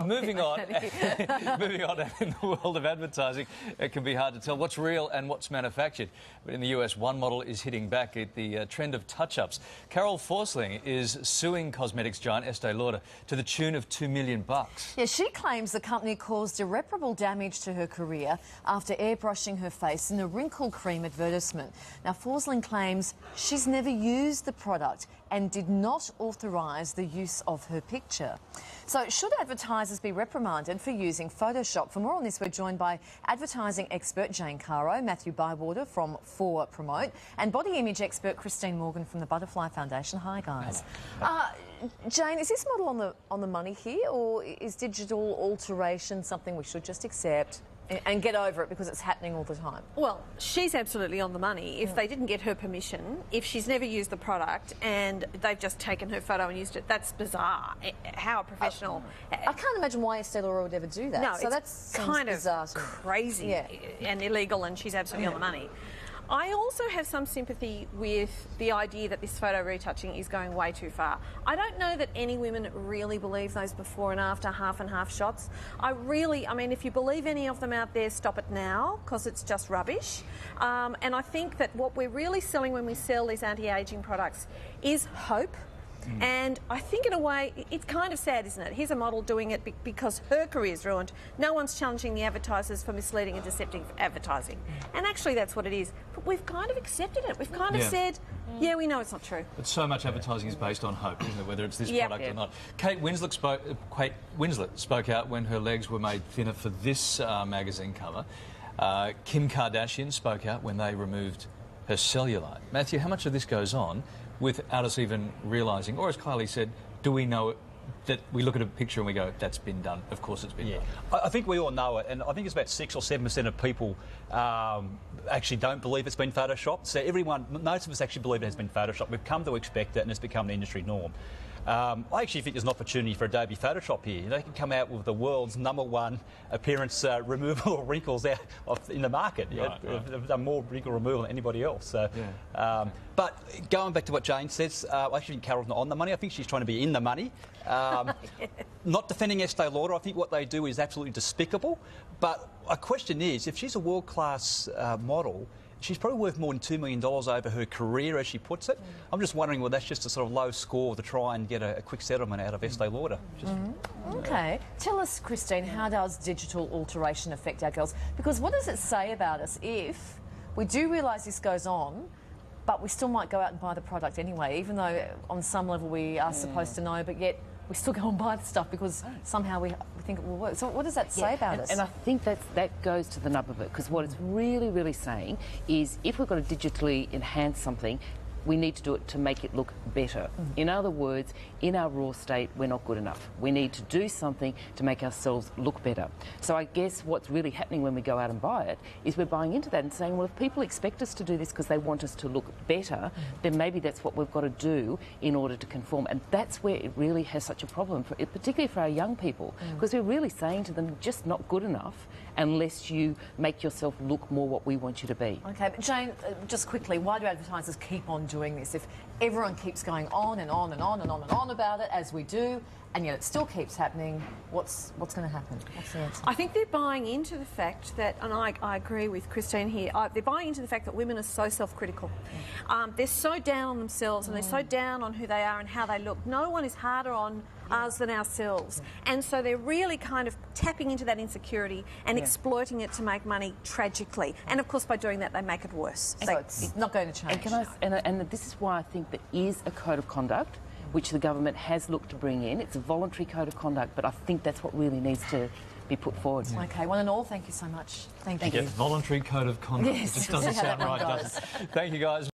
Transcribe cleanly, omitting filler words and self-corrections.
Moving on. Moving on, in the world of advertising, it can be hard to tell what's real and what's manufactured. But in the US, one model is hitting back at the trend of touch-ups. Carol Forsling is suing cosmetics giant Estee Lauder to the tune of $2 million. Yeah, she claims the company caused irreparable damage to her career after airbrushing her face in a wrinkle cream advertisement. Now, Forsling claims she's never used the product and did not authorise the use of her picture. So should advertisers be reprimanded for using Photoshop? For more on this, we're joined by advertising expert Jane Caro, Matthew Bywater from For Promote, and body image expert Christine Morgan from the Butterfly Foundation. Hi, guys. Jane, is this model on the money here, or is digital alteration something we should just accept and get over it because it's happening all the time? Well, she's absolutely on the money. If they didn't get her permission, if she's never used the product and they've just taken her photo and used it, that's bizarre. How a professional... I can't imagine why Estee Lauder would ever do that. No, so that's kind of bizarre crazy and illegal, and she's absolutely on the money. I also have some sympathy with the idea that this photo retouching is going way too far. I don't know that any women really believe those before and after half and half shots. I mean, if you believe any of them out there, stop it now, because it's just rubbish. And I think that what we're really selling when we sell these anti-aging products is hope. And I think in a way, it's kind of sad, isn't it? Here's a model doing it because her career's ruined. No one's challenging the advertisers for misleading and deceptive advertising. And actually that's what it is. But we've kind of accepted it. We've kind of said, yeah, we know it's not true. But so much advertising is based on hope, isn't it, whether it's this product or not. Kate Winslet spoke out when her legs were made thinner for this magazine cover. Kim Kardashian spoke out when they removed her cellulite. Matthew, how much of this goes on without us even realising, or as Kylie said, do we know that we look at a picture and we go, that's been done, of course it's been done? I think we all know it, and I think it's about 6 or 7% of people actually don't believe it's been photoshopped. So most of us actually believe it has been photoshopped. We've come to expect it and it's become the industry norm. I actually think there's an opportunity for Adobe Photoshop here. They can come out with the world's #1 appearance removal wrinkles out in the market. They've done more wrinkle removal than anybody else. So, but going back to what Jane says, I actually think Carol's not on the money. I think she's trying to be in the money. Not defending Estee Lauder. I think what they do is absolutely despicable. But a question is, if she's a world-class model, she's probably worth more than $2 million over her career, as she puts it. I'm just wondering whether that's just a sort of low score to try and get a quick settlement out of Estee Lauder. OK. Tell us, Christine, how does digital alteration affect our girls? Because what does it say about us if we do realise this goes on, but we still might go out and buy the product anyway, even though on some level we are supposed to know, but yet we still go and buy the stuff because somehow we think it will work. So what does that say about us? And I think that goes to the nub of it, because what it's really, really saying is if we've got to digitally enhance something, we need to do it to make it look better. In other words, in our raw state, we're not good enough. We need to do something to make ourselves look better. So I guess what's really happening when we go out and buy it is we're buying into that and saying, well, if people expect us to do this because they want us to look better, then maybe that's what we've got to do in order to conform. And that's where it really has such a problem, particularly for our young people, because we're really saying to them, you're just not good enough unless you make yourself look more what we want you to be. OK, but Jane, just quickly, why do advertisers keep on doing this? If everyone keeps going on and on and on and on and on about it, as we do, and yet it still keeps happening, what's going to happen? What's the answer? I think they're buying into the fact that, and I agree with Christine here, they're buying into the fact that women are so self-critical. They're so down on themselves and they're so down on who they are and how they look. No one is harder on us than ourselves. And so they're really kind of tapping into that insecurity and exploiting it to make money tragically. And of course, by doing that, they make it worse. So it's not going to change. And this is why I think there is a code of conduct which the government has looked to bring in. It's a voluntary code of conduct, but I think that's what really needs to be put forward. OK, one and all, thank you so much. Thank you. Voluntary code of conduct. It just doesn't sound right, does it? Thank you, guys.